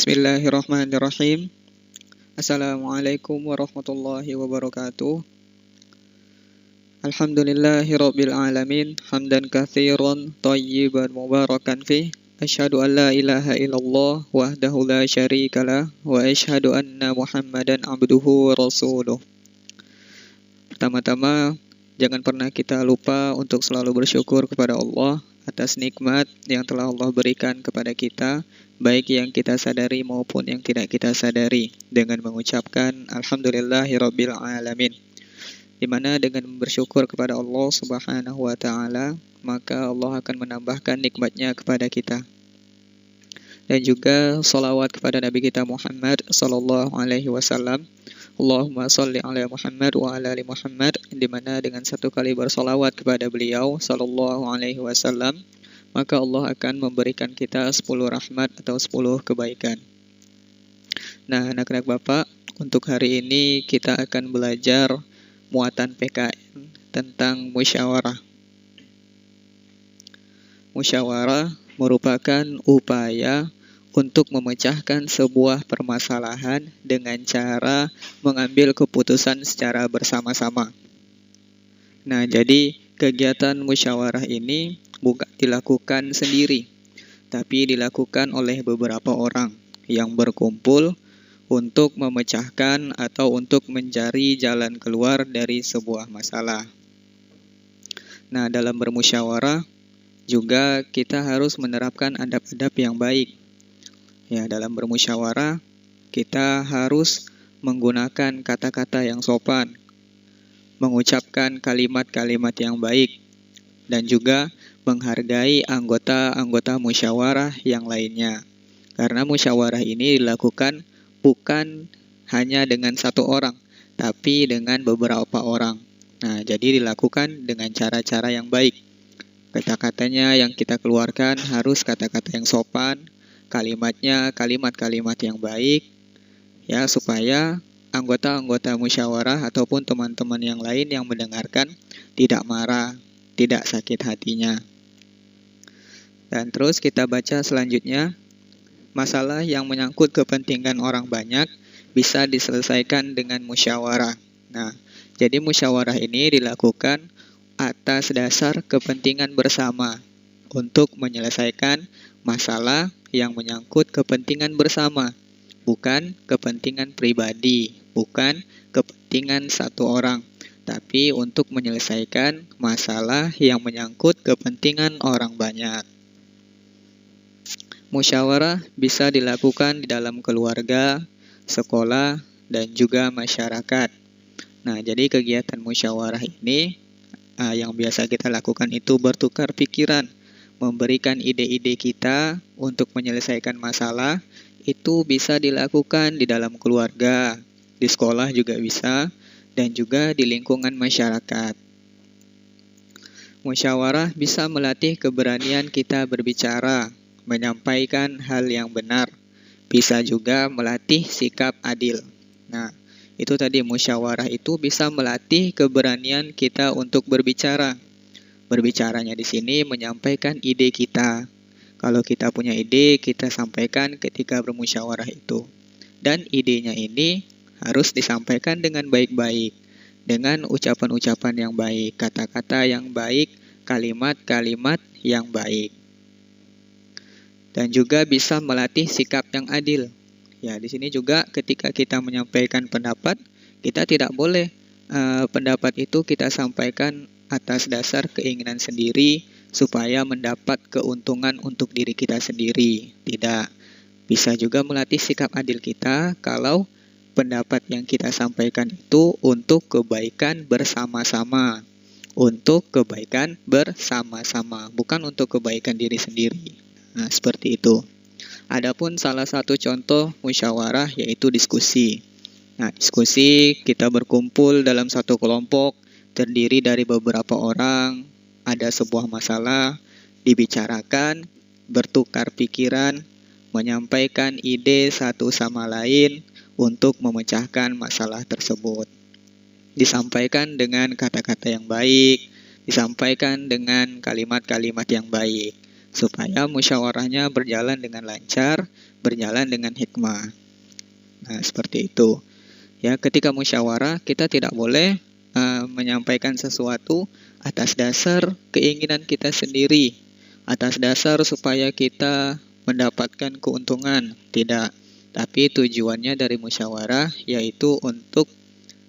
Bismillahirrahmanirrahim. Assalamualaikum warahmatullahi wabarakatuh. Alhamdulillahirabbil alamin, hamdan katsiran thayyiban mubarakan fih. Asyhadu an la ilaha illallah wahdahu la syarikalah wa asyhadu anna Muhammadan abduhu wa rasuluh. Pertama-tama, jangan pernah kita lupa untuk selalu bersyukur kepada Allah atas nikmat yang telah Allah berikan kepada kita, baik yang kita sadari maupun yang tidak kita sadari, dengan mengucapkan Alhamdulillahirabbil alamin. Di mana dengan bersyukur kepada Allah Subhanahu wa taala, maka Allah akan menambahkan nikmatnya kepada kita. Dan juga salawat kepada Nabi kita Muhammad sallallahu alaihi wasallam. Allahumma sholli ala Muhammad wa ala ali Muhammad, di mana dengan satu kali bersalawat kepada beliau sallallahu alaihi wasallam, maka Allah akan memberikan kita 10 rahmat atau 10 kebaikan. Nah, anak-anak Bapak, untuk hari ini kita akan belajar muatan PKN tentang musyawarah. Musyawarah merupakan upaya untuk memecahkan sebuah permasalahan dengan cara mengambil keputusan secara bersama-sama. Nah, jadi kegiatan musyawarah ini bukan dilakukan sendiri, tapi dilakukan oleh beberapa orang yang berkumpul untuk memecahkan atau untuk mencari jalan keluar dari sebuah masalah. Nah, dalam bermusyawarah juga kita harus menerapkan adab-adab yang baik. Ya, dalam bermusyawarah kita harus menggunakan kata-kata yang sopan, mengucapkan kalimat-kalimat yang baik, dan juga menghargai anggota-anggota musyawarah yang lainnya. Karena musyawarah ini dilakukan bukan hanya dengan satu orang, tapi dengan beberapa orang. Nah, jadi dilakukan dengan cara-cara yang baik. Kata-katanya yang kita keluarkan harus kata-kata yang sopan, kalimatnya kalimat-kalimat yang baik, ya, supaya anggota-anggota musyawarah ataupun teman-teman yang lain yang mendengarkan tidak marah, tidak sakit hatinya. Dan terus kita baca selanjutnya, masalah yang menyangkut kepentingan orang banyak bisa diselesaikan dengan musyawarah. Nah, jadi musyawarah ini dilakukan atas dasar kepentingan bersama untuk menyelesaikan masalah yang menyangkut kepentingan bersama, bukan kepentingan pribadi, bukan kepentingan satu orang, tapi untuk menyelesaikan masalah yang menyangkut kepentingan orang banyak. Musyawarah bisa dilakukan di dalam keluarga, sekolah, dan juga masyarakat. Nah, jadi kegiatan musyawarah ini yang biasa kita lakukan itu bertukar pikiran, memberikan ide-ide kita untuk menyelesaikan masalah. Itu bisa dilakukan di dalam keluarga, di sekolah juga bisa, dan juga di lingkungan masyarakat. Musyawarah bisa melatih keberanian kita berbicara, menyampaikan hal yang benar. Bisa juga melatih sikap adil. Nah, itu tadi musyawarah itu bisa melatih keberanian kita untuk berbicara. Berbicaranya di sini menyampaikan ide kita. Kalau kita punya ide, kita sampaikan ketika bermusyawarah itu. Dan idenya ini harus disampaikan dengan baik-baik, dengan ucapan-ucapan yang baik, kata-kata yang baik, kalimat-kalimat yang baik. Dan juga bisa melatih sikap yang adil. Ya, di sini juga ketika kita menyampaikan pendapat, kita tidak boleh pendapat itu kita sampaikan atas dasar keinginan sendiri supaya mendapat keuntungan untuk diri kita sendiri. Tidak. Bisa juga melatih sikap adil kita kalau pendapat yang kita sampaikan itu untuk kebaikan bersama-sama. Untuk kebaikan bersama-sama, bukan untuk kebaikan diri sendiri. Nah, seperti itu. Adapun salah satu contoh musyawarah yaitu diskusi. Nah, diskusi kita berkumpul dalam satu kelompok, terdiri dari beberapa orang, ada sebuah masalah, dibicarakan, bertukar pikiran, menyampaikan ide satu sama lain untuk memecahkan masalah tersebut. Disampaikan dengan kata-kata yang baik, disampaikan dengan kalimat-kalimat yang baik. supaya musyawarahnya berjalan dengan lancar, berjalan dengan hikmah. Nah, seperti itu. Ya, ketika musyawarah kita tidak boleh menyampaikan sesuatu atas dasar keinginan kita sendiri, atas dasar supaya kita mendapatkan keuntungan. Tidak. Tapi tujuannya dari musyawarah yaitu untuk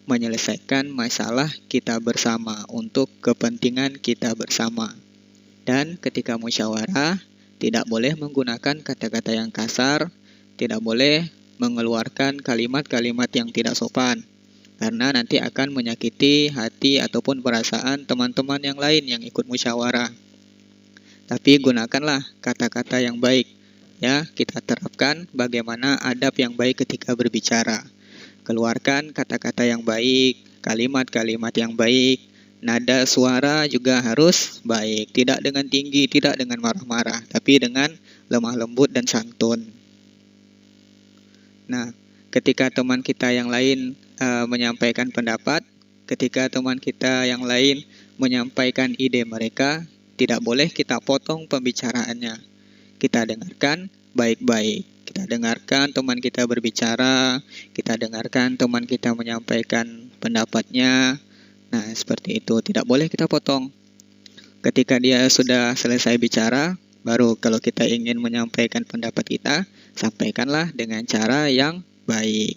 menyelesaikan masalah kita bersama, untuk kepentingan kita bersama. Dan ketika musyawarah tidak boleh menggunakan kata-kata yang kasar, tidak boleh mengeluarkan kalimat-kalimat yang tidak sopan, karena nanti akan menyakiti hati ataupun perasaan teman-teman yang lain yang ikut musyawarah. Tapi gunakanlah kata-kata yang baik. Ya, kita terapkan bagaimana adab yang baik ketika berbicara. Keluarkan kata-kata yang baik, kalimat-kalimat yang baik, nada suara juga harus baik. Tidak dengan tinggi, tidak dengan marah-marah, tapi dengan lemah lembut dan santun. Nah, ketika teman kita yang lain menyampaikan pendapat, ketika teman kita yang lain menyampaikan ide mereka, tidak boleh kita potong pembicaraannya. Kita dengarkan baik-baik. Kita dengarkan teman kita berbicara, kita dengarkan teman kita menyampaikan pendapatnya. Nah, seperti itu. Tidak boleh kita potong. Ketika dia sudah selesai bicara, baru kalau kita ingin menyampaikan pendapat kita, sampaikanlah dengan cara yang baik.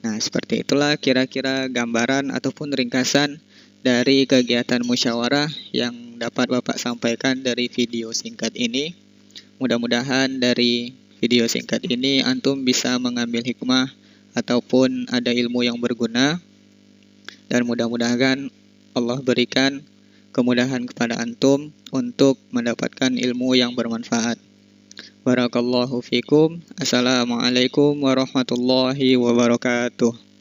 Nah, seperti itulah kira-kira gambaran ataupun ringkasan dari kegiatan musyawarah yang dapat Bapak sampaikan dari video singkat ini. Mudah-mudahan dari video singkat ini antum bisa mengambil hikmah ataupun ada ilmu yang berguna. Dan mudah-mudahan Allah berikan kemudahan kepada antum untuk mendapatkan ilmu yang bermanfaat. Barakallahu fikum. Assalamualaikum warahmatullahi wabarakatuh.